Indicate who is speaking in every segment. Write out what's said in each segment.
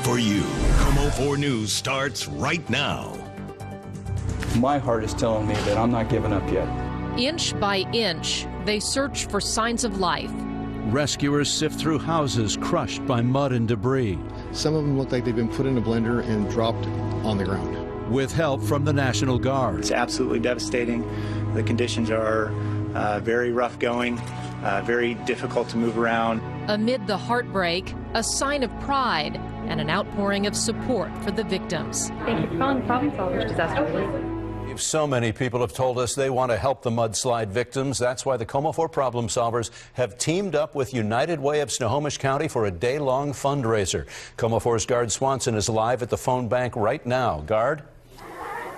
Speaker 1: for you. KOMO 4 News starts right now.
Speaker 2: My heart is telling me that I'm not giving up yet.
Speaker 3: Inch by inch, they search for signs of life.
Speaker 4: Rescuers sift through houses crushed by mud and debris.
Speaker 5: Some of them look like they've been put in a blender and dropped on the ground.
Speaker 4: With help from the National Guard.
Speaker 6: It's absolutely devastating. The conditions are very rough going, very difficult to move around.
Speaker 3: Amid the heartbreak, a sign of pride and an outpouring of support for the victims.
Speaker 7: Thank you for calling Problem Solvers Disaster Relief.
Speaker 4: So many people have told us they want to help the mudslide victims. That's why the KOMO 4 Problem Solvers have teamed up with United Way of Snohomish County for a day-long fundraiser. KOMO 4's Guard Swanson is live at the phone bank right now. Guard?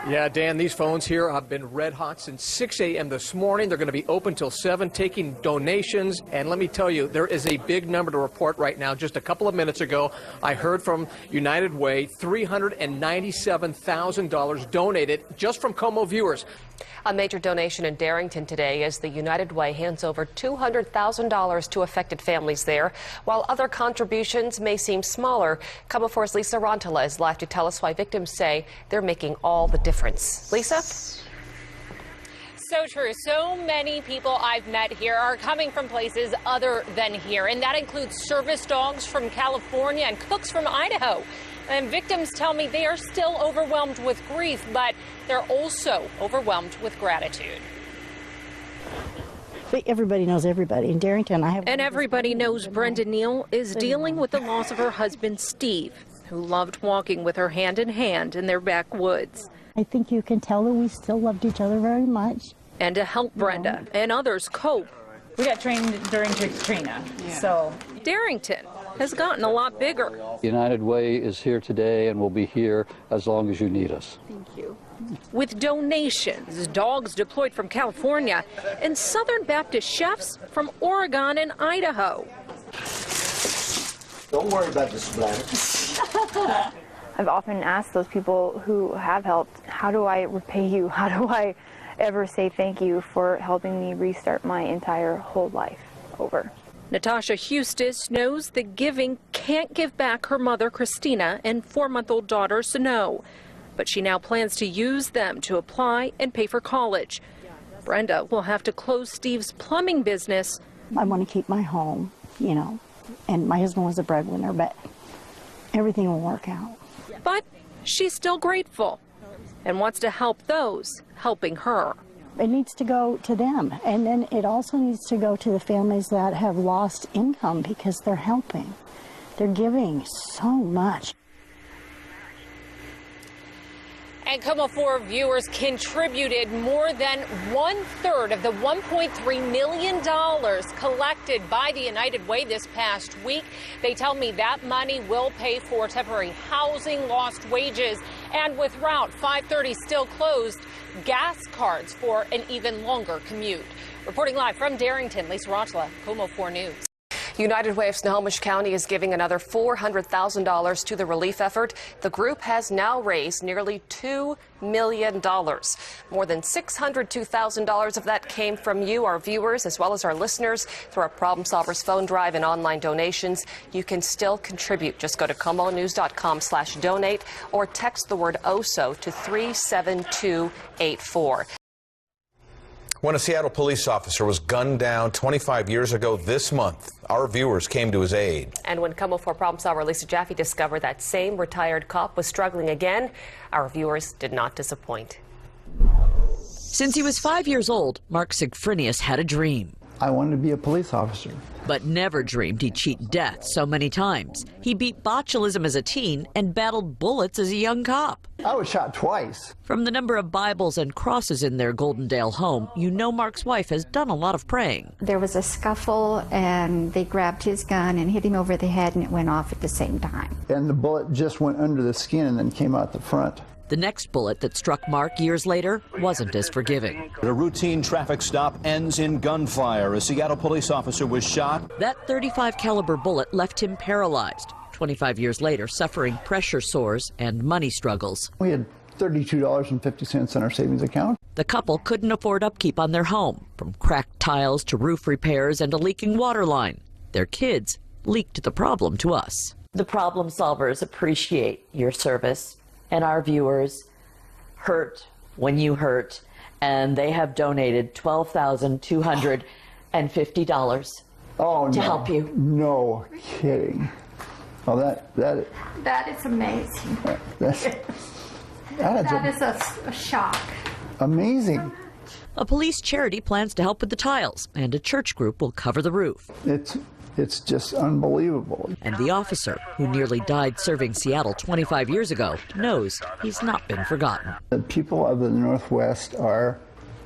Speaker 8: Yeah, Dan, these phones here have been red hot since 6 a.m. this morning. They're going to be open till 7, taking donations. And let me tell you, there is a big number to report right now. Just a couple of minutes ago, I heard from United Way, $397,000 donated just from KOMO viewers.
Speaker 9: A major donation in Darrington today as the United Way hands over $200,000 to affected families there. While other contributions may seem smaller, KOMO 4's Lisa Rantala is live to tell us why victims say they're making all the difference. Lisa?
Speaker 10: So true. So many people I've met here are coming from places other than here, and that includes service dogs from California and cooks from Idaho. And victims tell me they are still overwhelmed with grief, but they're also overwhelmed with gratitude.
Speaker 11: Everybody knows everybody in Darrington.
Speaker 3: And everybody knows Brenda Neal is dealing with the loss of her husband, Steve, who loved walking with her hand in hand in their backwoods.
Speaker 11: I think you can tell that we still loved each other very much.
Speaker 3: And to help Brenda and others cope,
Speaker 7: We got trained during Katrina, so.
Speaker 3: Darrington has gotten a lot bigger.
Speaker 12: United Way is here today and will be here as long as you need us.
Speaker 3: Thank you. With donations, dogs deployed from California, and Southern Baptist chefs from Oregon and Idaho.
Speaker 13: Don't worry about the splatter.
Speaker 14: I've often asked those people who have helped, how do I repay you? How do I ever say thank you for helping me restart my entire whole life over?
Speaker 3: Natasha Hustis knows the giving can't give back her mother, Christina, and 4-month-old daughter, Snow. But she now plans to use them to apply and pay for college. Brenda will have to close Steve's plumbing business.
Speaker 11: I want to keep my home, you know, and my husband was a breadwinner, but everything will work out.
Speaker 3: But she's still grateful and wants to help those helping her.
Speaker 11: It needs to go to them, and then it also needs to go to the families that have lost income because they're helping. They're giving so much.
Speaker 10: And KOMO 4 viewers contributed more than 1/3 of the $1.3 million collected by the United Way this past week. They tell me that money will pay for temporary housing, lost wages, and with Route 530 still closed, gas cards for an even longer commute. Reporting live from Darrington, Lisa Rantala, KOMO 4 News.
Speaker 9: United Way of Snohomish County is giving another $400,000 to the relief effort. The group has now raised nearly $2 million. More than $602,000 of that came from you, our viewers, as well as our listeners, through our Problem Solvers phone drive and online donations. You can still contribute. Just go to KOMOnews.com/donate or text the word OSO to 37284.
Speaker 15: When a Seattle police officer was gunned down 25 years ago this month, our viewers came to his aid.
Speaker 9: And when KOMO 4 problem solver Lisa Jaffe discovered that same retired cop was struggling again, our viewers did not disappoint.
Speaker 16: Since he was 5 years old, Mark Sigfrinius had a dream.
Speaker 17: I wanted to be a police officer.
Speaker 16: But never dreamed he'd cheat death so many times. He beat botulism as a teen and battled bullets as a young cop.
Speaker 17: I was shot twice.
Speaker 16: From the number of Bibles and crosses in their Goldendale home, you know Mark's wife has done a lot of praying.
Speaker 18: There was a scuffle, and they grabbed his gun and hit him over the head, and it went off at the same time.
Speaker 17: And the bullet just went under the skin and then came out the front.
Speaker 16: The next bullet that struck Mark years later wasn't as forgiving.
Speaker 4: A routine traffic stop ends in gunfire. A Seattle police officer was shot.
Speaker 16: That .35 caliber bullet left him paralyzed. 25 years later, suffering pressure sores and money struggles.
Speaker 17: We had $32.50 in our savings account.
Speaker 16: The couple couldn't afford upkeep on their home, from cracked tiles to roof repairs and a leaking water line. Their kids leaked the problem to us. The problem solvers appreciate your service, and our viewers hurt when you hurt, and they have donated $12,250 to help you.
Speaker 17: No kidding. Oh, that
Speaker 18: is amazing.
Speaker 17: That
Speaker 18: is a shock.
Speaker 17: Amazing.
Speaker 16: A police charity plans to help with the tiles, and a church group will cover the roof.
Speaker 17: It's just unbelievable.
Speaker 16: And the officer, who nearly died serving Seattle 25 years ago, knows he's not been forgotten.
Speaker 17: The people of the Northwest are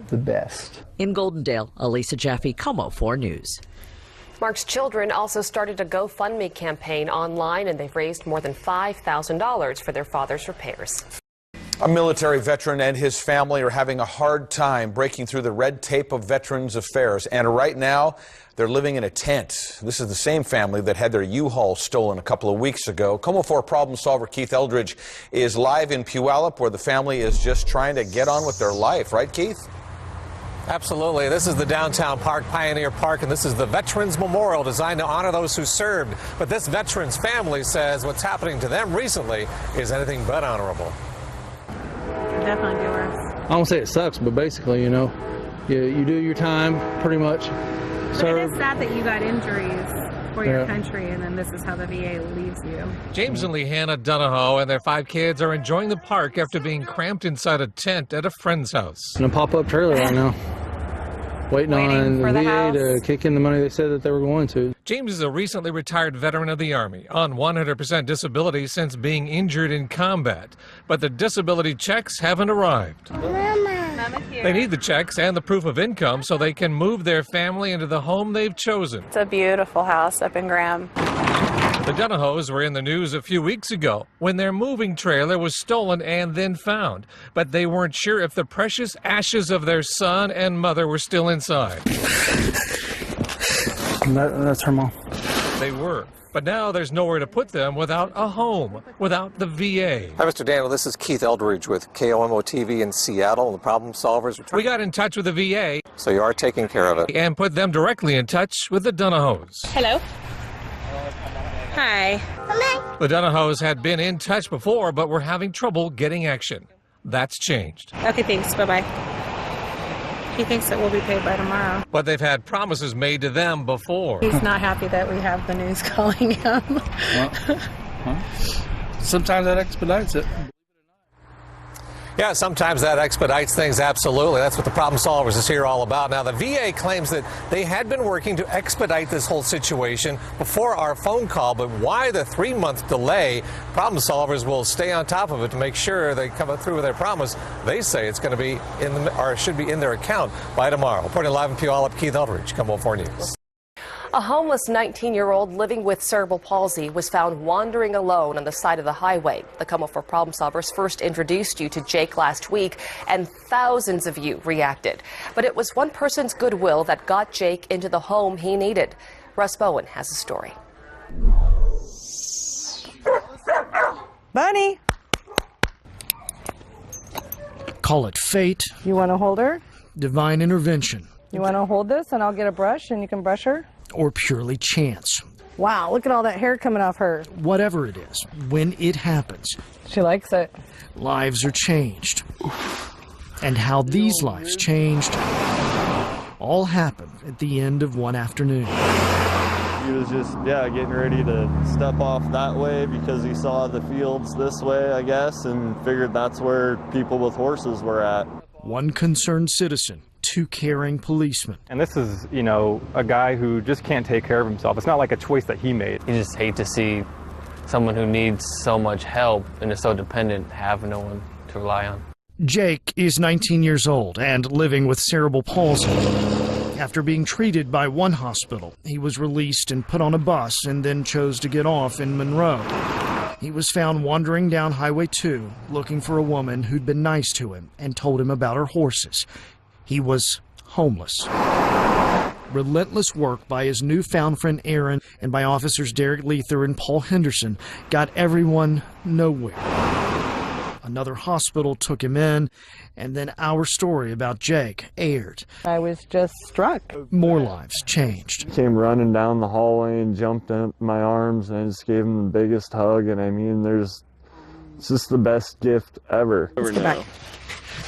Speaker 17: the best.
Speaker 16: In Goldendale, Elisa Jaffe, KOMO 4 News.
Speaker 9: Mark's children also started a GoFundMe campaign online, and they've raised more than $5,000 for their father's repairs.
Speaker 15: A military veteran and his family are having a hard time breaking through the red tape of Veterans Affairs. And right now, they're living in a tent. This is the same family that had their U-Haul stolen a couple of weeks ago. KOMO 4 problem solver Keith Eldridge is live in Puyallup, where the family is just trying to get on with their life. Right, Keith?
Speaker 8: Absolutely. This is the downtown park, Pioneer Park, and this is the Veterans Memorial designed to honor those who served. But this veterans family says what's happening to them recently is anything but honorable.
Speaker 13: Definitely be worse.
Speaker 19: I won't say it sucks, but basically, you know, you do your time pretty much.
Speaker 13: But it is sad that you got injuries for your country, and then this is how the VA leaves you.
Speaker 8: James and Lehanna Donahoe and their 5 kids are enjoying the park after being cramped inside a tent at a friend's house.
Speaker 19: In a pop-up trailer right now. Waiting on the VA to kick in the money they said that they were going to.
Speaker 8: James is a recently retired veteran of the Army on 100% disability since being injured in combat. But the disability checks haven't arrived. They need the checks and the proof of income so they can move their family into the home they've chosen.
Speaker 13: It's a beautiful house up in Graham.
Speaker 8: The Donahoes were in the news a few weeks ago when their moving trailer was stolen and then found. But they weren't sure if the precious ashes of their son and mother were still inside.
Speaker 19: That's her mom.
Speaker 8: They were. But now there's nowhere to put them without a home, without the VA.
Speaker 20: Hi, Mr. Daniel. This is Keith Eldridge with KOMO TV in Seattle, the problem solvers.
Speaker 8: We got in touch with the VA.
Speaker 20: So you are taking care of it.
Speaker 8: And put them directly in touch with the Donahoes.
Speaker 13: Hello. Hi.
Speaker 8: The Donahoes had been in touch before, but were having trouble getting action. That's changed.
Speaker 13: Okay, thanks. Bye-bye. He thinks that we'll be paid by tomorrow.
Speaker 8: But they've had promises made to them before.
Speaker 13: He's not happy that we have the news calling him.
Speaker 19: Sometimes that expedites it.
Speaker 8: Yeah, sometimes that expedites things, absolutely. That's what the problem solvers is here all about. Now, the VA claims that they had been working to expedite this whole situation before our phone call, but why the 3-month delay? Problem solvers will stay on top of it to make sure they come through with their promise. They say it's going to be should be in their account by tomorrow. Reporting live in Puyallup, Keith Eldridge, KOMO 4 News.
Speaker 9: A homeless 19-year-old living with cerebral palsy was found wandering alone on the side of the highway. The KOMO 4 problem solvers first introduced you to Jake last week, and thousands of you reacted. But it was one person's goodwill that got Jake into the home he needed. Russ Bowen has a story.
Speaker 21: Bunny!
Speaker 22: Call it fate.
Speaker 21: You want to hold her?
Speaker 22: Divine intervention.
Speaker 21: You want to hold this and I'll get a brush and you can brush her?
Speaker 22: Or purely chance.
Speaker 21: Wow, look at all that hair coming off her.
Speaker 22: Whatever it is, when it happens.
Speaker 21: She likes it.
Speaker 22: Lives are changed. And how these lives changed all happened at the end of one afternoon.
Speaker 23: He was just, getting ready to step off that way because he saw the fields this way, I guess, and figured that's where people with horses were at.
Speaker 22: One concerned citizen, 2 caring policemen.
Speaker 24: And this is, a guy who just can't take care of himself. It's not like a choice that he made.
Speaker 25: You just hate to see someone who needs so much help and is so dependent have no one to rely on.
Speaker 22: Jake is 19 years old and living with cerebral palsy. After being treated by one hospital, he was released and put on a bus and then chose to get off in Monroe. He was found wandering down Highway 2, looking for a woman who'd been nice to him and told him about her horses. He was homeless. Relentless work by his newfound friend Aaron and by officers Derek Leather and Paul Henderson got everyone nowhere. Another hospital took him in, and then our story about Jake aired.
Speaker 21: I was just struck.
Speaker 22: More lives changed.
Speaker 23: He came running down the hallway and jumped in my arms, and I just gave him the biggest hug. And I mean, it's just the best gift ever.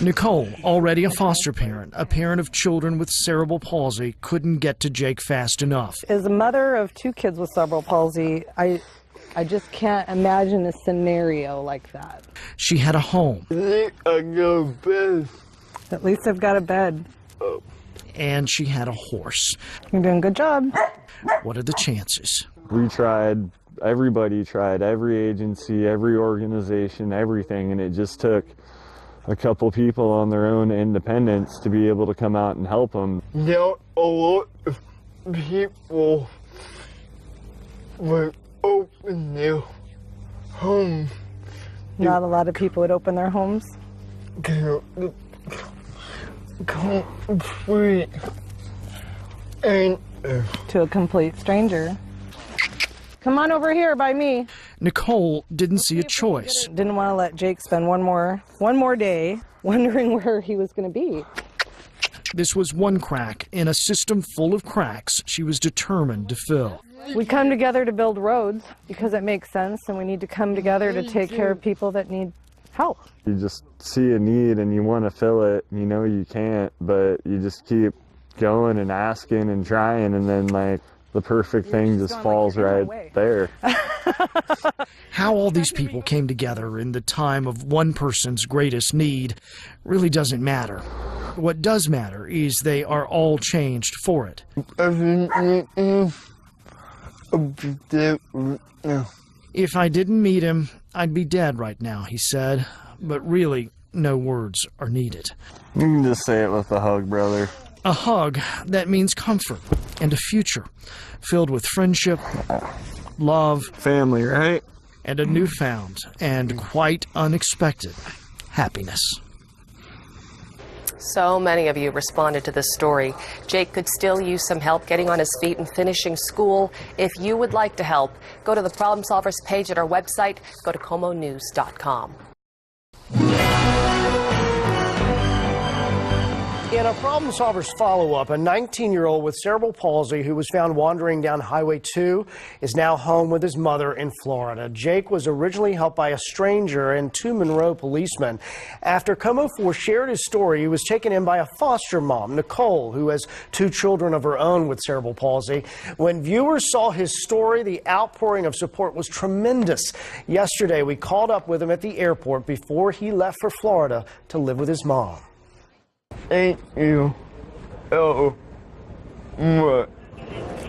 Speaker 22: Nicole, already a foster parent, a parent of children with cerebral palsy, couldn't get to Jake fast enough.
Speaker 21: As a mother of 2 kids with cerebral palsy, I just can't imagine a scenario like that.
Speaker 22: She had a home.
Speaker 21: At least I've got a bed.
Speaker 22: And she had a horse.
Speaker 21: You're doing a good job.
Speaker 22: What are the chances?
Speaker 23: We tried, everybody tried, every agency, every organization, everything, and it just took a couple people on their own independence to be able to come out and help them.
Speaker 1: Not a lot of people would open their homes.
Speaker 21: Not a lot of people would open their homes.
Speaker 1: Complete and
Speaker 21: to a complete stranger. Come on over here by me.
Speaker 22: Nicole didn't see a choice.
Speaker 21: Didn't want to let Jake spend one more day wondering where he was going to be.
Speaker 22: This was one crack in a system full of cracks she was determined to fill.
Speaker 21: We come together to build roads because it makes sense, and we need to come together to take care of people that need help.
Speaker 23: You just see a need and you want to fill it, and you know you can't, but you just keep going and asking and trying, and then like the perfect thing just falls right there.
Speaker 22: How all these people came together in the time of one person's greatest need really doesn't matter. What does matter is they are all changed for it. If I didn't meet him, I'd be dead right now, he said. But really, no words are needed.
Speaker 23: You can just say it with a hug, brother.
Speaker 22: A hug that means comfort and a future filled with friendship, love,
Speaker 23: family, right?
Speaker 22: And a newfound and quite unexpected happiness.
Speaker 9: So many of you responded to this story. Jake could still use some help getting on his feet and finishing school. If you would like to help, go to the Problem Solvers page at our website. Go to KOMOnews.com.
Speaker 2: In a Problem Solvers follow-up, a 19-year-old with cerebral palsy who was found wandering down Highway 2 is now home with his mother in Florida. Jake was originally helped by a stranger and 2 Monroe policemen. After KOMO 4 shared his story, he was taken in by a foster mom, Nicole, who has 2 children of her own with cerebral palsy. When viewers saw his story, the outpouring of support was tremendous. Yesterday, we caught up with him at the airport before he left for Florida to live with his mom.
Speaker 1: Thank you. Oh, what?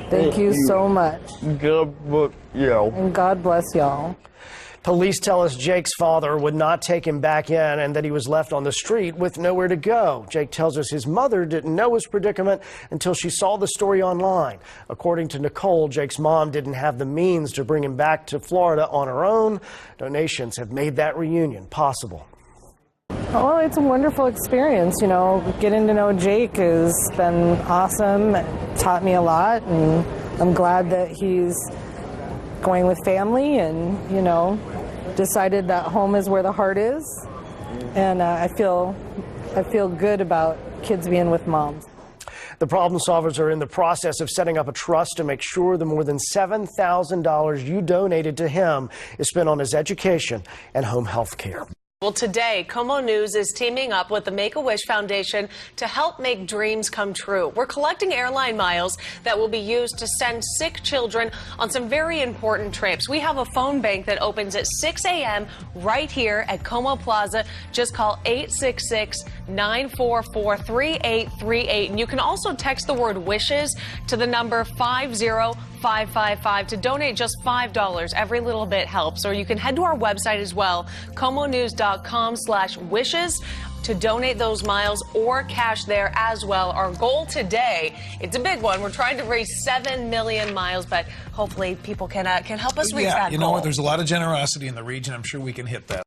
Speaker 21: Thank you so much.
Speaker 1: God bless y'all.
Speaker 21: And God bless y'all.
Speaker 2: Police tell us Jake's father would not take him back in and that he was left on the street with nowhere to go. Jake tells us his mother didn't know his predicament until she saw the story online. According to Nicole, Jake's mom didn't have the means to bring him back to Florida on her own. Donations have made that reunion possible.
Speaker 21: Well, it's a wonderful experience, you know. Getting to know Jake has been awesome. It taught me a lot, and I'm glad that he's going with family and, you know, decided that home is where the heart is. And I feel good about kids being with moms.
Speaker 2: The Problem Solvers are in the process of setting up a trust to make sure the more than $7,000 you donated to him is spent on his education and home health care.
Speaker 5: Well, today, KOMO News is teaming up with the Make-A-Wish Foundation to help make dreams come true. We're collecting airline miles that will be used to send sick children on some very important trips. We have a phone bank that opens at 6 a.m. right here at KOMO Plaza. Just call 866-944-3838. And you can also text the word WISHES to the number 50555 to donate just $5. Every little bit helps. Or you can head to our website as well, KOMOnews.com/wishes, to donate those miles or cash there as well. Our goal today, it's a big one. We're trying to raise 7 million miles, but hopefully people can help us reach that goal.
Speaker 6: You know what? There's a lot of generosity in the region. I'm sure we can hit that.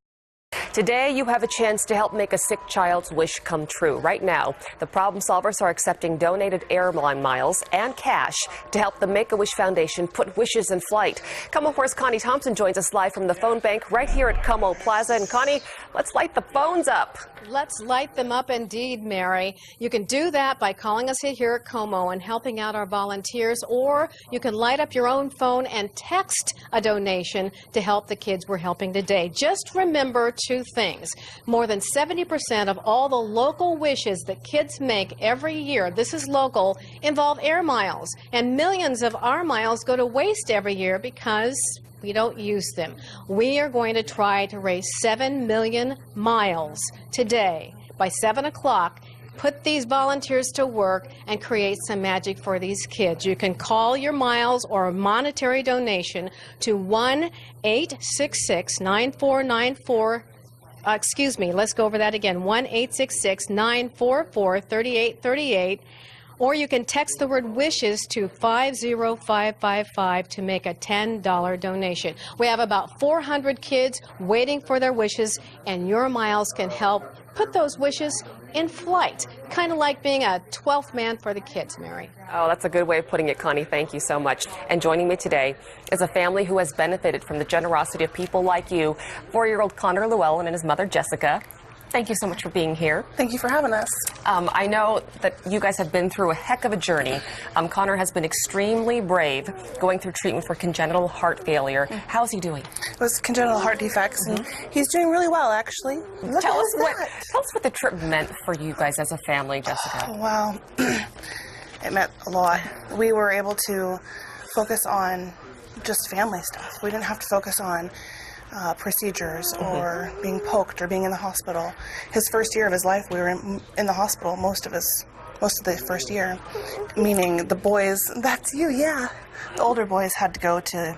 Speaker 9: Today, you have a chance to help make a sick child's wish come true. Right now, the problem solvers are accepting donated airline miles and cash to help the Make-A-Wish Foundation put wishes in flight. KOMO 4's Connie Thompson joins us live from the phone bank right here at KOMO Plaza. And Connie, let's light the phones up.
Speaker 3: Let's light them up indeed, Mary. You can do that by calling us here at KOMO and helping out our volunteers, or you can light up your own phone and text a donation to help the kids we're helping today. Just remember two things. More than 70% of all the local wishes that kids make every year, this is local, involve air miles. And millions of our miles go to waste every year because we don't use them. We are going to try to raise 7 million miles today by 7 o'clock. Put these volunteers to work and create some magic for these kids. You can call your miles or a monetary donation to 1-866-9494. Let's go over that again. 1-866-944-3838. Or you can text the word wishes to 50555 to make a $10 donation. We have about 400 kids waiting for their wishes, and your miles can help put those wishes in flight. Kind of like being a 12th man for the kids, Mary.
Speaker 9: Oh, that's a good way of putting it, Connie. Thank you so much. And joining me today is a family who has benefited from the generosity of people like you. 4-year-old Connor Llewellyn and his mother, Jessica. Thank you so much for being here.
Speaker 6: Thank you for having us.
Speaker 9: I know that you guys have been through a heck of a journey. Connor has been extremely brave going through treatment for congenital heart failure. How's he doing?
Speaker 6: It was congenital heart defects, and he's doing really well, actually.
Speaker 9: Tell us what the trip meant for you guys as a family, Jessica.
Speaker 6: Oh, wow. It meant a lot. We were able to focus on just family stuff. We didn't have to focus on procedures or being poked or being in the hospital. His first year of his life, we were in the hospital most of the first year, meaning the boys, that's you, yeah. The older boys had to go to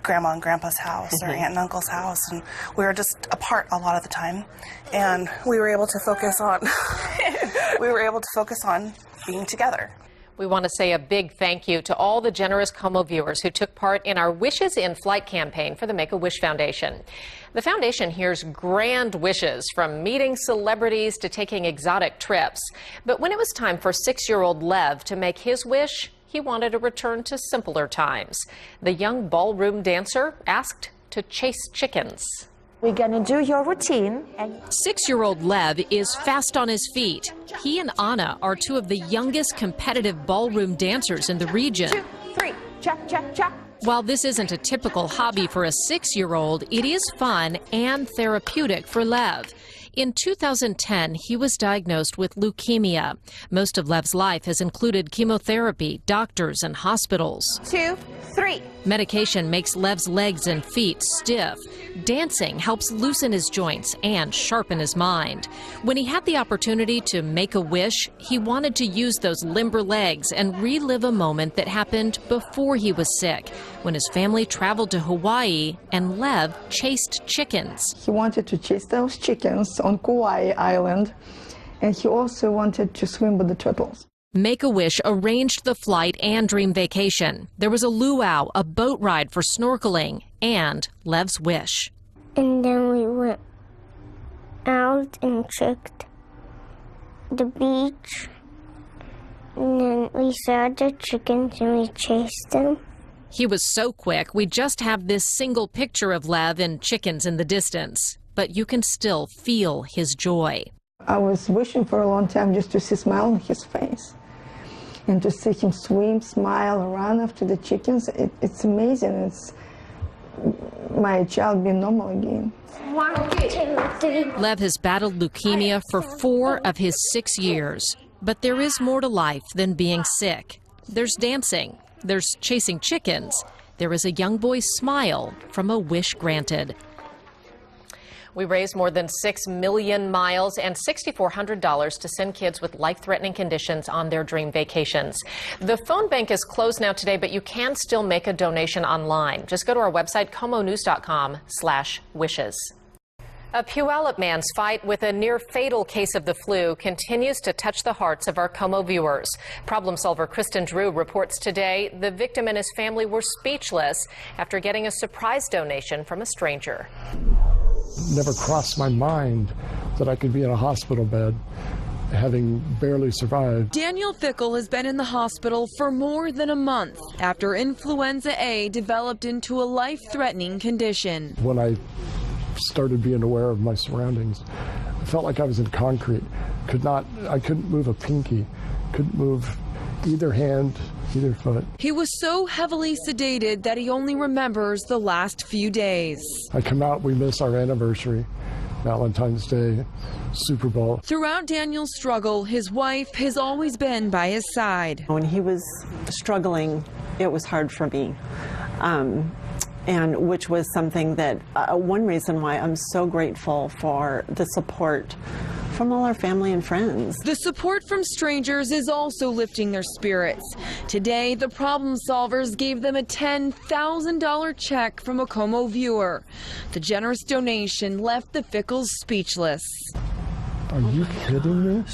Speaker 6: Grandma and Grandpa's house or Aunt and Uncle's house, and we were just apart a lot of the time, and we were able to focus on being together.
Speaker 10: We want to say a big thank you to all the generous KOMO viewers who took part in our Wishes in Flight campaign for the Make-A-Wish Foundation. The foundation hears grand wishes, from meeting celebrities to taking exotic trips. But when it was time for 6-year-old Lev to make his wish, he wanted a return to simpler times. The young ballroom dancer asked to chase chickens.
Speaker 7: We're going to do your routine.
Speaker 12: 6-year-old Lev is fast on his feet. He and Anna are two of the youngest competitive ballroom dancers in the region.
Speaker 7: 2, 3, cha, cha, cha.
Speaker 12: While this isn't a typical hobby for a 6-year-old, it is fun and therapeutic for Lev. In 2010, he was diagnosed with leukemia. Most of Lev's life has included chemotherapy, doctors, and hospitals.
Speaker 7: 2, 3.
Speaker 12: Medication makes Lev's legs and feet stiff. Dancing helps loosen his joints and sharpen his mind. When he had the opportunity to make a wish, he wanted to use those limber legs and relive a moment that happened before he was sick, when his family traveled to Hawaii and Lev chased chickens.
Speaker 14: He wanted to chase those chickens on Kauai Island, and he also wanted to swim with the turtles.
Speaker 12: Make-A-Wish arranged the flight and dream vacation. There was a luau, a boat ride for snorkeling, and Lev's wish.
Speaker 26: And then we went out and checked the beach. And then we saw the chickens and we chased them.
Speaker 12: He was so quick, we just have this single picture of Lev and chickens in the distance. But you can still feel his joy.
Speaker 14: I was wishing for a long time just to see a smile on his face. And to see him swim, smile, run after the chickens, it's amazing. It's my child being normal again.
Speaker 26: 1, 2, 3.
Speaker 12: Lev has battled leukemia for 4 of his 6 years. But there is more to life than being sick. There's dancing. There's chasing chickens. There is a young boy's smile from a wish granted.
Speaker 10: We raised more than 6 million miles and $6,400 to send kids with life-threatening conditions on their dream vacations. The phone bank is closed now today, but you can still make a donation online. Just go to our website, komonews.com/wishes. A Puyallup man's fight with a near-fatal case of the flu continues to touch the hearts of our KOMO viewers. Problem solver Kristen Drew reports today the victim and his family were speechless after getting a surprise donation from a stranger.
Speaker 4: never crossed my mind that I could be in a hospital bed, having barely survived.
Speaker 11: Daniel Fickle has been in the hospital for more than a month after influenza A developed into a life-threatening condition.
Speaker 4: When I started being aware of my surroundings, I felt like I was in concrete. I couldn't move a pinky, couldn't move either hand, either foot.
Speaker 11: He was so heavily sedated that he only remembers the last few days.
Speaker 4: I come out, we miss our anniversary, Valentine's Day, Super Bowl.
Speaker 11: Throughout Daniel's struggle, his wife has always been by his side.
Speaker 15: When he was struggling, it was hard for me. And which was something that, one reason why I'm so grateful for the support from all our family and friends.
Speaker 11: The support from strangers is also lifting their spirits. Today, the problem solvers gave them a $10,000 check from a KOMO viewer. The generous donation left the Fickles speechless.
Speaker 4: Are you kidding me?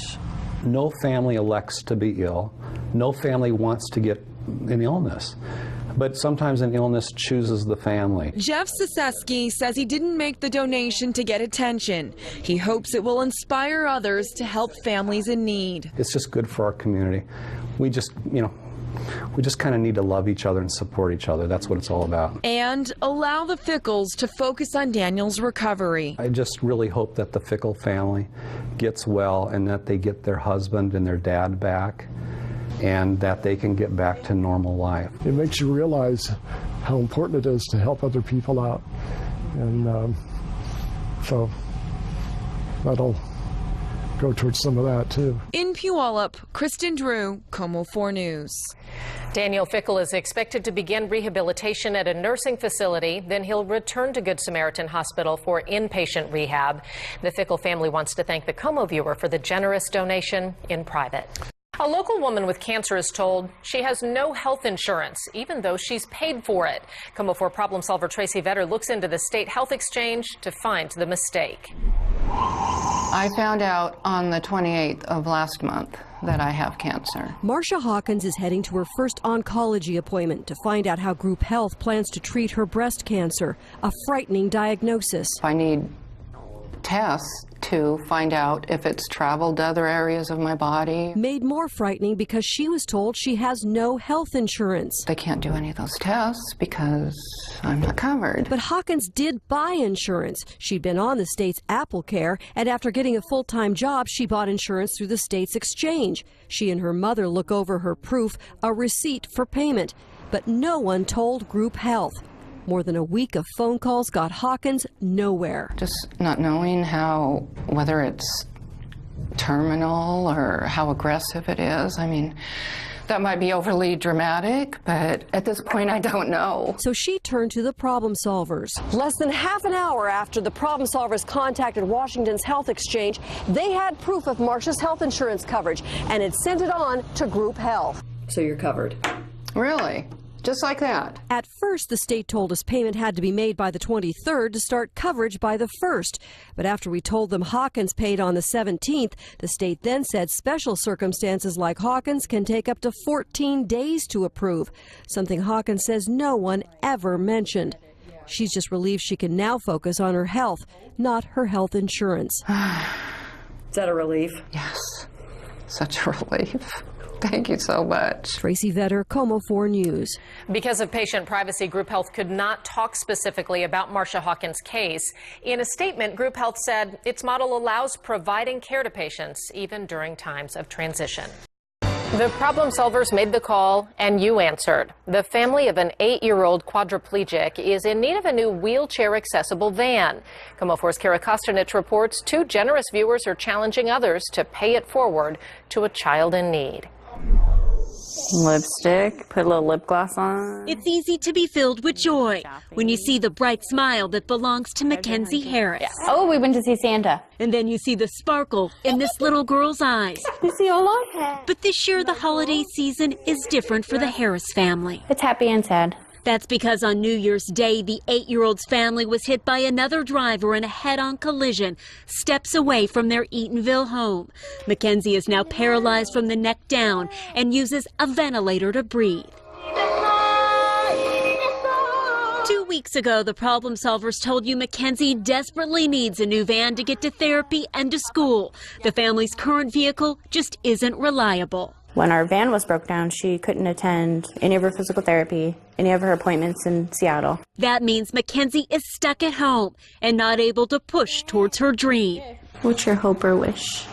Speaker 16: No family elects to be ill. No family wants to get an illness. But sometimes an illness chooses the family.
Speaker 11: Jeff Saseski says he didn't make the donation to get attention. He hopes it will inspire others to help families in need.
Speaker 16: It's just good for our community. We just kind of need to love each other and support each other. That's what it's all about.
Speaker 11: And allow the Fickles to focus on Daniel's recovery.
Speaker 16: I just really hope that the Fickle family gets well and that they get their husband and their dad back, and that they can get back to normal life.
Speaker 4: It makes you realize how important it is to help other people out. And so that'll go towards some of that too.
Speaker 11: In Puyallup, Kristen Drew, KOMO 4 News.
Speaker 17: Daniel Fickle is expected to begin rehabilitation at a nursing facility. Then he'll return to Good Samaritan Hospital for inpatient rehab. The Fickle family wants to thank the KOMO viewer for the generous donation in private. A local woman with cancer is told she has no health insurance, even though she's paid for it. KOMO 4 problem solver Tracy Vetter looks into the state health exchange to find the mistake.
Speaker 18: I found out on the 28th of last month that I have cancer.
Speaker 27: Marcia Hawkins is heading to her first oncology appointment to find out how Group Health plans to treat her breast cancer, a frightening diagnosis.
Speaker 18: I need tests to find out if it's traveled to other areas of my body.
Speaker 27: Made more frightening because she was told she has no health insurance.
Speaker 18: They can't do any of those tests because I'm not covered.
Speaker 27: But Hawkins did buy insurance. She'd been on the state's Apple Care, and after getting a full-time job, she bought insurance through the state's exchange. She and her mother look over her proof, a receipt for payment. But no one told Group Health. More than a week of phone calls got Hawkins nowhere.
Speaker 18: Just not knowing whether it's terminal or how aggressive it is. I mean, that might be overly dramatic, but at this point I don't know.
Speaker 27: So she turned to the problem solvers. Less than half an hour after the problem solvers contacted Washington's health exchange, they had proof of Marcia's health insurance coverage and had sent it on to Group Health.
Speaker 18: So you're covered. Really? Just like that?
Speaker 27: At first, the state told us payment had to be made by the 23rd to start coverage by the 1st. But after we told them Hawkins paid on the 17th, the state then said special circumstances like Hawkins can take up to 14 days to approve, something Hawkins says no one ever mentioned. She's just relieved she can now focus on her health, not her health insurance.
Speaker 18: Is that a relief? Yes. Such a relief. Thank you so much.
Speaker 27: Tracy Vetter, KOMO 4 News.
Speaker 17: Because of patient privacy, Group Health could not talk specifically about Marcia Hawkins' case. In a statement, Group Health said its model allows providing care to patients even during times of transition. The problem solvers made the call, and you answered. The family of an 8-year-old quadriplegic is in need of a new wheelchair-accessible van. KOMO 4's Kara Kostanich reports 2 generous viewers are challenging others to pay it forward to a child in need.
Speaker 28: Lipstick, put a little lip gloss on.
Speaker 29: It's easy to be filled with joy when you see the bright smile that belongs to Mackenzie Harris.
Speaker 28: Yeah. Oh, we went to see Santa.
Speaker 29: And then you see the sparkle in this little girl's eyes.
Speaker 28: You see Olaf?
Speaker 29: But this year the holiday season is different for the Harris family.
Speaker 28: It's happy and sad.
Speaker 29: That's because on New Year's Day, the 8-year-old's family was hit by another driver in a head-on collision steps away from their Eatonville home. Mackenzie is now paralyzed from the neck down and uses a ventilator to breathe. 2 weeks weeks ago, the problem solvers told you Mackenzie desperately needs a new van to get to therapy and to school. The family's current vehicle just isn't reliable.
Speaker 28: When our van was broke down, she couldn't attend any of her physical therapy, any of her appointments in Seattle.
Speaker 29: That means Mackenzie is stuck at home and not able to push towards her dream.
Speaker 28: What's your hope or wish?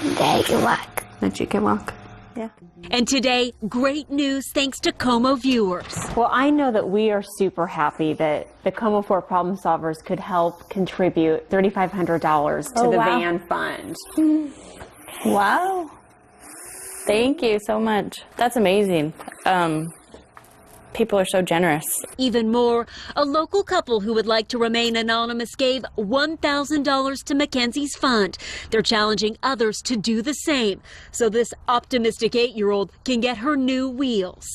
Speaker 26: That I can walk.
Speaker 28: That you can walk. Yeah.
Speaker 29: And today, great news thanks to KOMO viewers.
Speaker 28: Well, I know that we are super happy that the KOMO 4 problem solvers could help contribute $3,500 to the van fund. Wow. Thank you so much. That's amazing. People are so generous.
Speaker 29: Even more, a local couple who would like to remain anonymous gave $1,000 to Mackenzie's fund. They're challenging others to do the same so this optimistic 8-year-old can get her new wheels.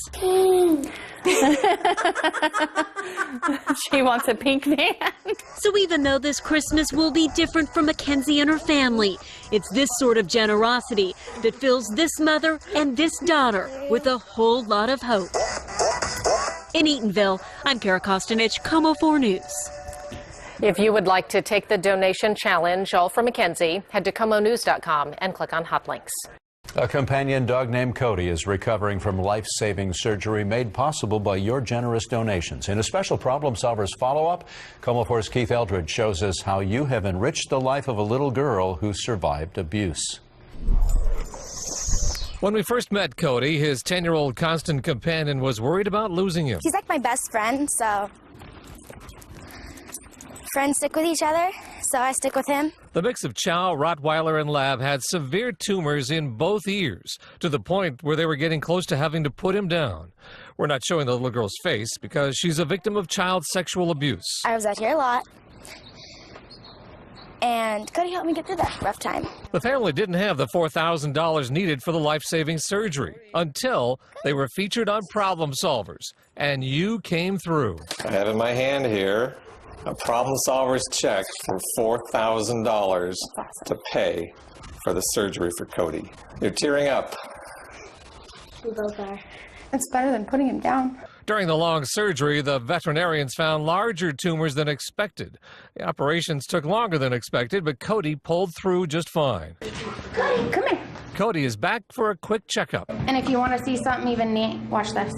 Speaker 28: She wants a pink van.
Speaker 29: So even though this Christmas will be different for Mackenzie and her family, it's this sort of generosity that fills this mother and this daughter with a whole lot of hope. In Eatonville, I'm Kara Kostanich, KOMO 4 News.
Speaker 17: If you would like to take the donation challenge, all for Mackenzie, head to KOMOnews.com and click on Hot Links.
Speaker 1: A companion dog named Cody is recovering from life-saving surgery made possible by your generous donations. In a special Problem Solvers follow-up, KOMO 4's Keith Eldridge shows us how you have enriched the life of a little girl who survived abuse.
Speaker 8: When we first met Cody, his 10-year-old constant companion was worried about losing him.
Speaker 26: He's like my best friend, so friends stick with each other, so I stick with him.
Speaker 8: The mix of Chow, Rottweiler, and Lab had severe tumors in both ears, to the point where they were getting close to having to put him down. We're not showing the little girl's face because she's a victim of child sexual abuse.
Speaker 26: I was out here a lot, and Cody helped me get through that rough time.
Speaker 8: The family didn't have the $4,000 needed for the life-saving surgery until they were featured on Problem Solvers, and you came through.
Speaker 13: I have in my hand here a Problem Solvers check for $4,000 to pay for the surgery for Cody. You're tearing up.
Speaker 26: We both are. It's better than putting him down.
Speaker 8: During the long surgery, the veterinarians found larger tumors than expected. The operations took longer than expected, but Cody pulled through just fine.
Speaker 26: Cody, come here.
Speaker 8: Cody is back for a quick checkup.
Speaker 26: And if you want to see something even neat, watch this.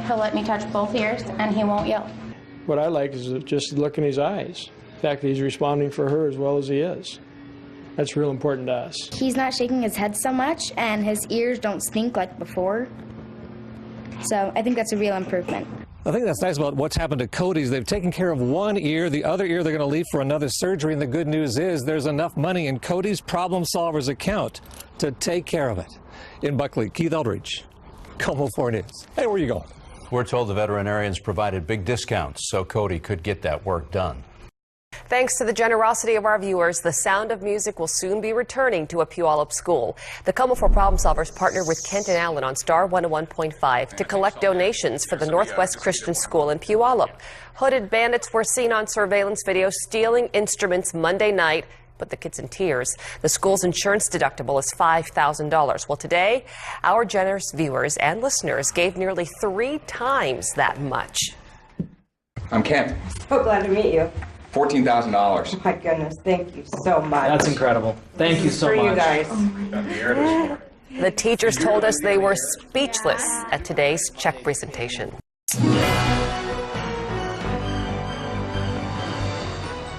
Speaker 26: He'll let me touch both ears, and he won't yell.
Speaker 19: What I like is just the look in his eyes. The fact that he's responding for her as well as he is. That's real important to us.
Speaker 26: He's not shaking his head so much, and his ears don't stink like before. So I think that's a real improvement.
Speaker 8: I think that's nice about what's happened to Cody's. They've taken care of one ear. The other ear they're going to leave for another surgery. And the good news is there's enough money in Cody's Problem Solvers account to take care of it. In Buckley, Keith Eldridge, KOMO 4 News. Hey, where you going?
Speaker 1: We're told the veterinarians provided big discounts so Cody could get that work done.
Speaker 9: Thanks to the generosity of our viewers, The Sound of Music will soon be returning to a Puyallup school. The KOMO 4 Problem Solvers partnered with Kent and Allen on Star 101.5 to collect donations for the Northwest Christian School in Puyallup. Hooded bandits were seen on surveillance video stealing instruments Monday night, but the kid's in tears. The school's insurance deductible is $5,000. Well, today, our generous viewers and listeners gave nearly 3 times that much.
Speaker 20: I'm Kent.
Speaker 22: So glad to meet you.
Speaker 20: $14,000.
Speaker 22: Oh my goodness, thank you so much.
Speaker 23: That's incredible. Thank you so
Speaker 22: for
Speaker 23: much.
Speaker 22: You guys.
Speaker 9: The teachers told us they were speechless at today's check presentation.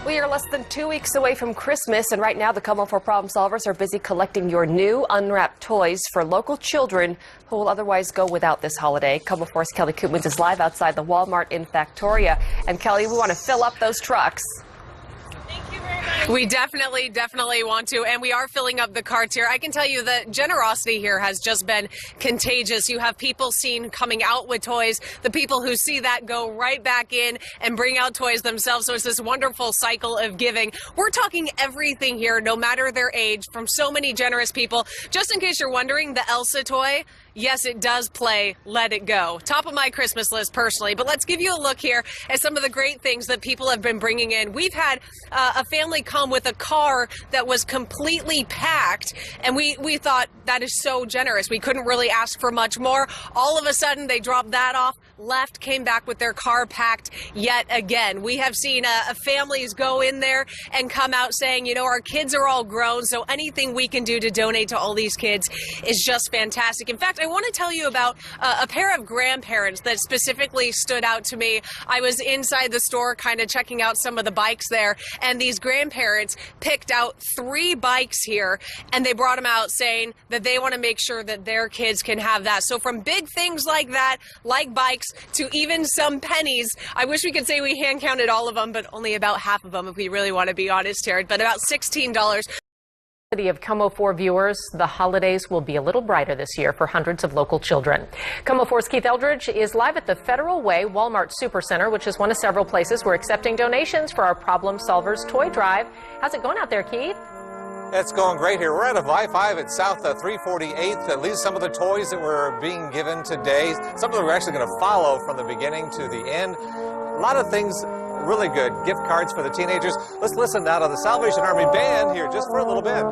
Speaker 9: We are less than 2 weeks away from Christmas, and right now the KOMO 4 Problem Solvers are busy collecting your new unwrapped toys for local children who will otherwise go without this holiday. KOMO 4's Kelly Koopmans is live outside the Walmart in Factoria. And Kelly, we want to fill up those trucks.
Speaker 5: We definitely want to, and we are filling up the carts here. I can tell you the generosity here has just been contagious. You have people seen coming out with toys. The people who see that go right back in and bring out toys themselves. So it's this wonderful cycle of giving. We're talking everything here, no matter their age, from so many generous people. Just in case you're wondering, the Elsa toy, Yes, it does play Let It Go. Top of my Christmas list personally, but let's give you a look here at some of the great things that people have been bringing in. We've had a family come with a car that was completely packed, and we thought that is so generous. We couldn't really ask for much more. All of a sudden, they dropped that off, left, came back with their car packed yet again. We have seen families go in there and come out saying, you know, our kids are all grown, so anything we can do to donate to all these kids is just fantastic. In fact, I want to tell you about a pair of grandparents that specifically stood out to me. I was inside the store kind of checking out some of the bikes there, and these grandparents picked out 3 bikes here, and they brought them out saying that they want to make sure that their kids can have that. So from big things like that, like bikes, to even some pennies. I wish we could say we hand counted all of them, but only about half of them if we really want to be honest here, but about $16.
Speaker 17: Of KOMO 4 viewers, the holidays will be a little brighter this year for hundreds of local children. KOMO 4's Keith Eldridge is live at the Federal Way Walmart Supercenter, which is one of several places we're accepting donations for our Problem Solvers Toy Drive. How's it going out there, Keith?
Speaker 2: It's going great here. We're at I-5 at South 348th. At least some of the toys that were being given today, some of them we're actually going to follow from the beginning to the end. A lot of things really good. Gift cards for the teenagers. Let's listen now to the Salvation Army Band here just for a little bit.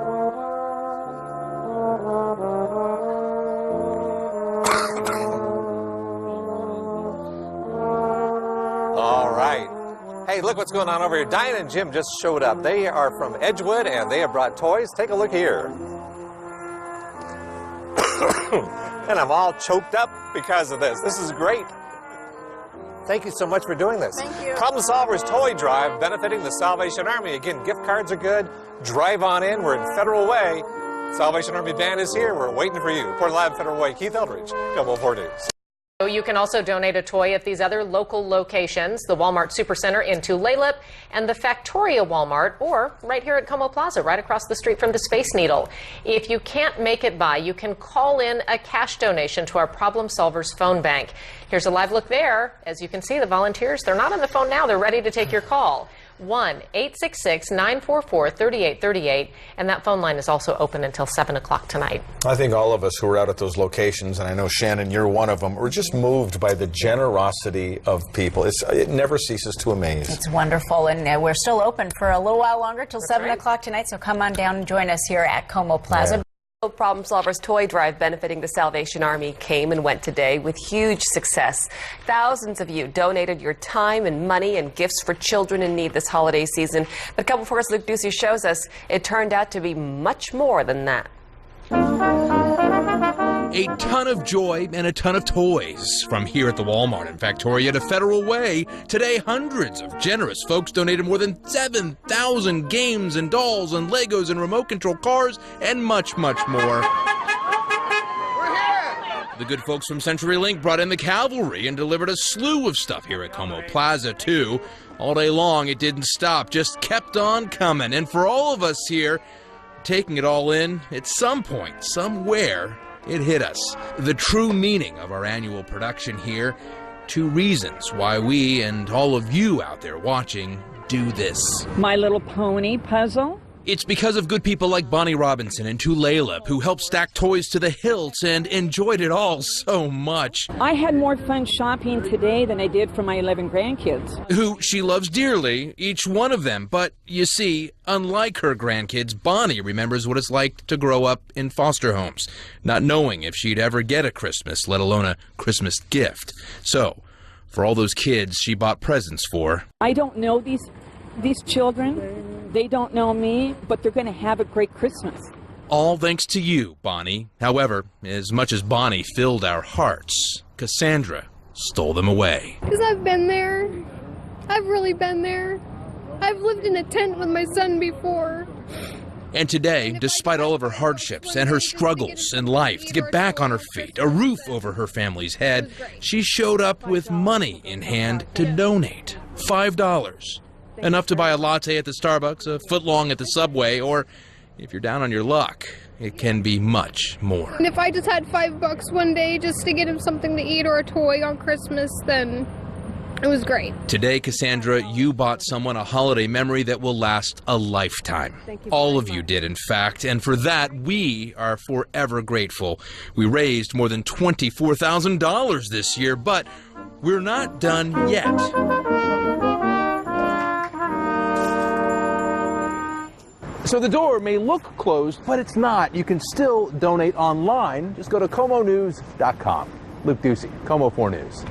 Speaker 2: All right. Hey, look what's going on over here. Diane and Jim just showed up. They are from Edgewood, and they have brought toys. Take a look here. And I'm all choked up because of this. This is great. Thank you so much for doing this.
Speaker 3: Thank you.
Speaker 2: Problem Solvers Toy Drive benefiting the Salvation Army. Again, gift cards are good. Drive on in. We're in Federal Way. Salvation Army Band is here. We're waiting for you. Reporting live Federal Way, Keith Eldridge, KOMO 4 News.
Speaker 17: You can also donate a toy at these other local locations, the Walmart Supercenter in Tulalip and the Factoria Walmart, or right here at KOMO Plaza, right across the street from the Space Needle. If you can't make it by, you can call in a cash donation to our Problem Solvers phone bank. Here's a live look there. As you can see, the volunteers, they're not on the phone now. They're ready to take your call. 1-866-944-3838, and that phone line is also open until 7 o'clock tonight.
Speaker 6: I think all of us who are out at those locations, and I know, Shannon, you're one of them, we're just moved by the generosity of people. It never ceases to amaze.
Speaker 7: It's wonderful, and we're still open for a little while longer, till 7 o'clock tonight, so come on down and join us here at KOMO Plaza.
Speaker 3: Yeah. Problem Solvers Toy Drive benefiting the Salvation Army came and went today with huge success. Thousands of you donated your time and money and gifts for children in need this holiday season. But KOMO 4's Luke Ducey shows us it turned out to be much more than that.
Speaker 14: A ton of joy and a ton of toys. From here at the Walmart in Factoria to Federal Way, today hundreds of generous folks donated more than 7,000 games and dolls and Legos and remote control cars and much, much more. The good folks from CenturyLink brought in the cavalry and delivered a slew of stuff here at KOMO Plaza, too. All day long, it didn't stop, just kept on coming. And for all of us here, taking it all in, at some point, somewhere, it hit us. The true meaning of our annual production here. 2 reasons why we and all of you out there watching do this.
Speaker 21: My Little Pony puzzle.
Speaker 14: It's because of good people like Bonnie Robinson and Tulalip who helped stack toys to the hilt and enjoyed it all so much.
Speaker 21: I had more fun shopping today than I did for my 11 grandkids.
Speaker 14: Who she loves dearly, each one of them. But you see, unlike her grandkids, Bonnie remembers what it's like to grow up in foster homes, not knowing if she'd ever get a Christmas, let alone a Christmas gift. So, for all those kids she bought presents for.
Speaker 21: I don't know these children. They don't know me, but they're going to have a great Christmas.
Speaker 14: All thanks to you, Bonnie. However, as much as Bonnie filled our hearts, Cassandra stole them away.
Speaker 23: Because I've been there. I've really been there. I've lived in a tent with my son before.
Speaker 14: And today, despite all of her hardships and her struggles in life to get back on her feet, a roof over her family's head, she showed up with money in hand to donate. $5. Enough to buy a latte at the Starbucks, a footlong at the Subway, or, if you're down on your luck, it can be much more.
Speaker 23: And if I just had $5 one day just to get him something to eat or a toy on Christmas, then It was great.
Speaker 14: Today, Cassandra, you bought someone a holiday memory that will last a lifetime. All of you did, in fact, and for that, we are forever grateful. We raised more than $24,000 this year, but we're not done yet.
Speaker 4: So the door may look closed, but it's not. You can still donate online. Just go to KOMOnews.com. Luke Ducey, KOMO 4 News.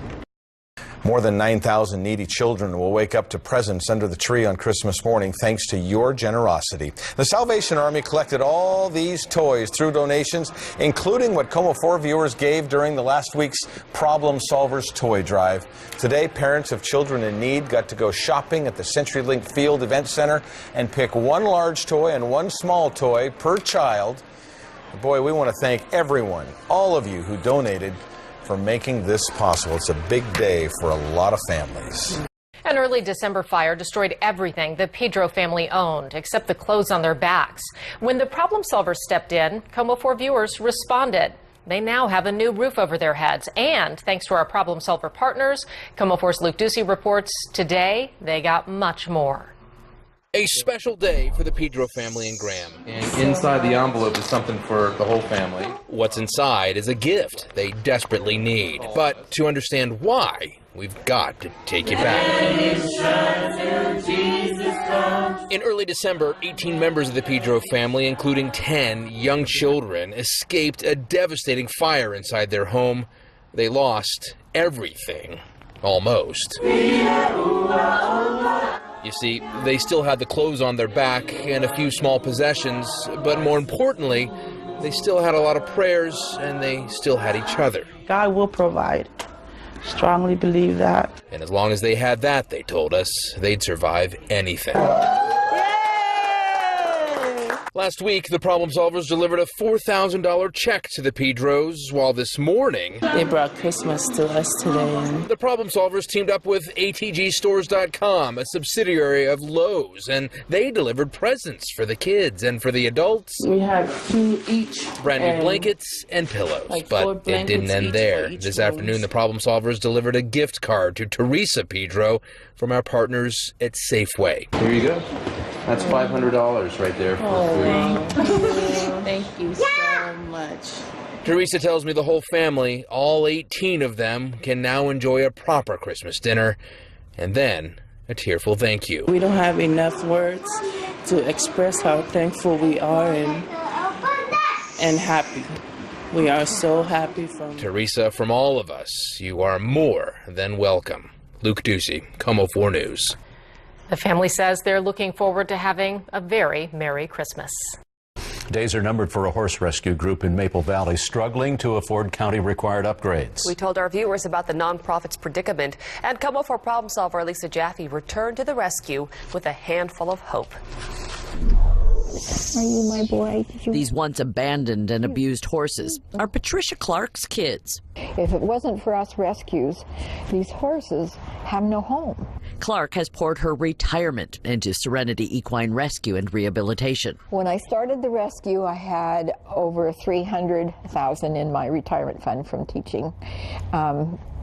Speaker 6: More than 9,000 needy children will wake up to presents under the tree on Christmas morning thanks to your generosity. The Salvation Army collected all these toys through donations, including what KOMO 4 viewers gave during the last week's Problem Solvers Toy Drive. Today, parents of children in need got to go shopping at the CenturyLink Field Event Center and pick one large toy and one small toy per child. Boy, we want to thank everyone, all of you who donated, for making this possible. It's a big day for a lot of families.
Speaker 17: An early December fire destroyed everything the Pedro family owned, except the clothes on their backs. When the problem solvers stepped in, KOMO 4 viewers responded. They now have a new roof over their heads. And thanks to our problem solver partners, KOMO 4's Luke Ducey reports today they got much more.
Speaker 14: A special day for the Pedro family in Graham. And inside the envelope is something for the whole family. What's inside is a gift they desperately need. But to understand why, we've got to take you back. In early December, 18 members of the Pedro family, including 10 young children, escaped a devastating fire inside their home. They lost everything, almost. You see, they still had the clothes on their back and a few small possessions, but more importantly, they still had a lot of prayers and they still had each other.
Speaker 10: God will provide. Strongly believe that.
Speaker 14: And as long as they had that, they told us, they'd survive anything. Last week, the problem solvers delivered a $4,000 check to the Pedros, while this morning
Speaker 10: they brought Christmas to us today.
Speaker 14: The problem solvers teamed up with ATGstores.com, a subsidiary of Lowe's, and they delivered presents for the kids and for the adults.
Speaker 10: We had 2 each.
Speaker 14: Brand new blankets and pillows, but it didn't end there. This afternoon, the problem solvers delivered a gift card to Teresa Pedro from our partners at Safeway.
Speaker 4: Here you go. That's $500 right there for food.
Speaker 10: Thank you so much.
Speaker 14: Teresa tells me the whole family, all 18 of them, can now enjoy a proper Christmas dinner and then a tearful thank you.
Speaker 10: We don't have enough words to express how thankful we are and happy. We are so happy from
Speaker 14: Teresa, from all of us, you are more than welcome. Luke Ducey, KOMO 4 News.
Speaker 17: The family says they're looking forward to having a very Merry Christmas.
Speaker 1: Days are numbered for a horse rescue group in Maple Valley struggling to afford county-required upgrades.
Speaker 9: We told our viewers about the nonprofit's predicament, and KOMO 4 problem solver Lisa Jaffe returned to the rescue with a handful of hope.
Speaker 11: Are you my boy?
Speaker 12: These once abandoned and abused horses are Patricia Clark's kids.
Speaker 11: If it wasn't for us rescues, these horses have no home.
Speaker 12: Clark has poured her retirement into Serenity Equine Rescue and Rehabilitation.
Speaker 11: When I started the rescue, I had over $300,000 in my retirement fund from teaching.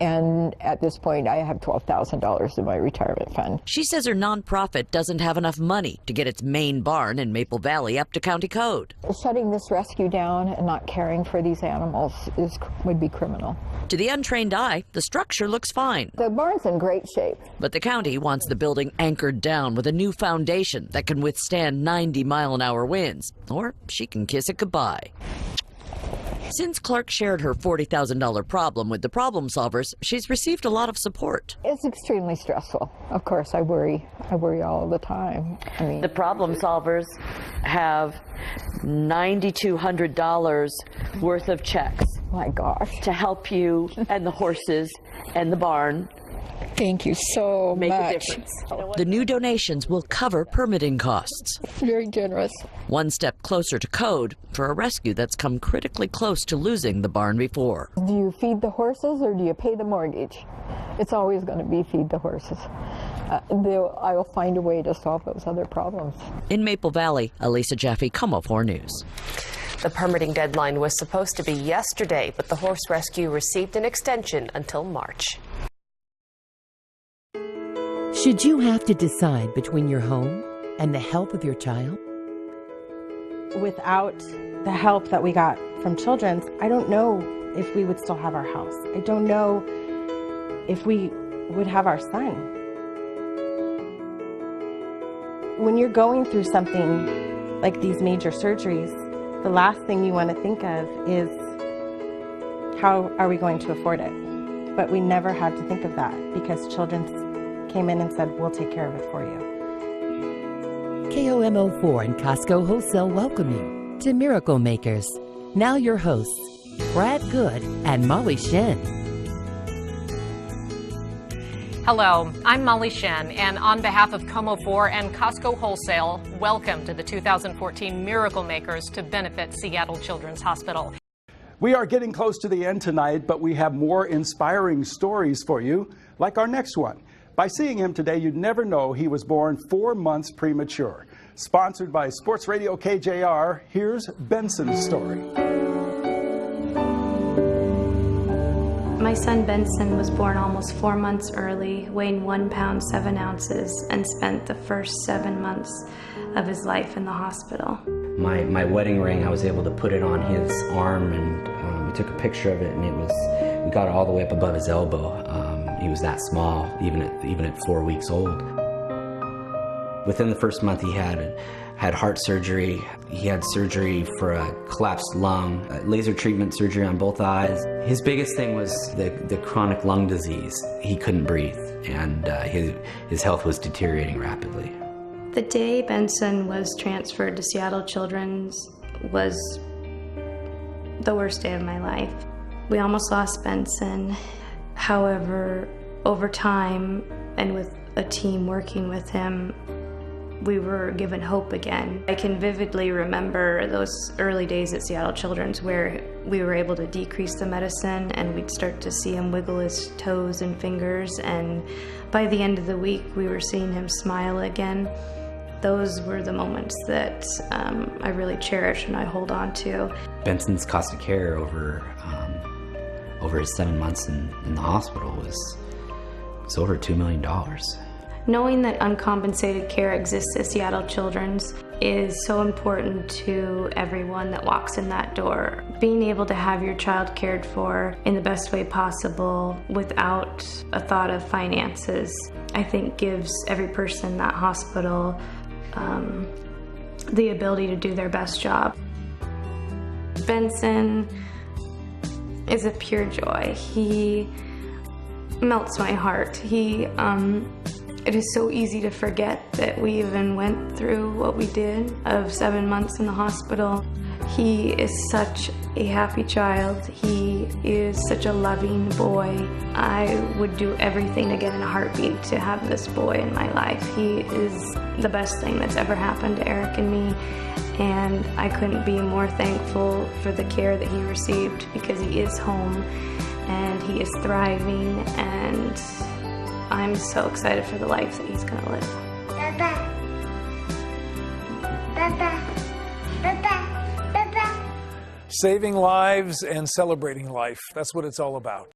Speaker 11: And at this point, I have $12,000 in my retirement fund.
Speaker 12: She says her nonprofit doesn't have enough money to get its main barn in Maple Valley up to county code.
Speaker 11: Shutting this rescue down and not caring for these animals would be criminal.
Speaker 12: To the untrained eye, the structure looks fine.
Speaker 11: The barn's in great shape.
Speaker 12: But the county wants the building anchored down with a new foundation that can withstand 90-mile-an-hour winds, or she can kiss it goodbye. Since Clark shared her $40,000 problem with the problem solvers, she's received a lot of support.
Speaker 11: It's extremely stressful. Of course, I worry all the time. I mean,
Speaker 12: the problem solvers have $9,200 worth of checks.
Speaker 11: My gosh.
Speaker 12: To help you and the horses and the barn.
Speaker 11: Thank you so
Speaker 12: much.
Speaker 11: Make
Speaker 12: a difference. The new donations will cover permitting costs.
Speaker 11: Very generous.
Speaker 12: One step closer to code for a rescue that's come critically close to losing the barn before.
Speaker 11: Do you feed the horses or do you pay the mortgage? It's always going to be feed the horses. I'll find a way to solve those other problems.
Speaker 12: In Maple Valley, Lisa Jaffe, KOMO 4 News.
Speaker 9: The permitting deadline was supposed to be yesterday, but the horse rescue received an extension until March.
Speaker 13: Should you have to decide between your home and the health of your child?
Speaker 15: Without the help that we got from Children's, I don't know if we would still have our house. I don't know if we would have our son. When you're going through something like these major surgeries, the last thing you want to think of is how are we going to afford it? But we never had to think of that because Children's came in and said, we'll take care of it for you.
Speaker 13: KOMO4 and Costco Wholesale welcome you to Miracle Makers. Now your hosts, Brad Good and Molly Shen.
Speaker 17: Hello, I'm Molly Shen, and on behalf of KOMO4 and Costco Wholesale, welcome to the 2014 Miracle Makers to benefit Seattle Children's Hospital.
Speaker 16: We are getting close to the end tonight, but we have more inspiring stories for you, like our next one. By seeing him today, you'd never know he was born 4 months premature. Sponsored by Sports Radio KJR, here's Benson's story.
Speaker 18: My son Benson was born almost 4 months early, weighing 1 pound 7 ounces, and spent the first 7 months of his life in the hospital.
Speaker 24: My wedding ring, I was able to put it on his arm, and we took a picture of it, and we got it all the way up above his elbow. He was that small, even at 4 weeks old. Within the first month, he had heart surgery. He had surgery for a collapsed lung, laser treatment surgery on both eyes. His biggest thing was the chronic lung disease. He couldn't breathe, and his health was deteriorating rapidly.
Speaker 18: The day Benson was transferred to Seattle Children's was the worst day of my life. We almost lost Benson. However, over time, and with a team working with him, we were given hope again. I can vividly remember those early days at Seattle Children's where we were able to decrease the medicine and we'd start to see him wiggle his toes and fingers, and by the end of the week we were seeing him smile again. Those were the moments that I really cherish and I hold on to.
Speaker 24: Benson's cost of care over his 7 months in the hospital was over $2 million.
Speaker 18: Knowing that uncompensated care exists at Seattle Children's is so important to everyone that walks in that door. Being able to have your child cared for in the best way possible without a thought of finances, I think gives every person in that hospital the ability to do their best job. Benson is a pure joy. He melts my heart. It is so easy to forget that we even went through what we did of 7 months in the hospital. He is such a happy child. He is such a loving boy. I would do everything again in a heartbeat to have this boy in my life. He is the best thing that's ever happened to Eric and me, and I couldn't be more thankful for the care that he received because he is home and he is thriving, and I'm so excited for the life that he's going to live.
Speaker 26: Baba. Baba. Baba. Baba.
Speaker 25: Saving lives and celebrating life. That's what it's all about.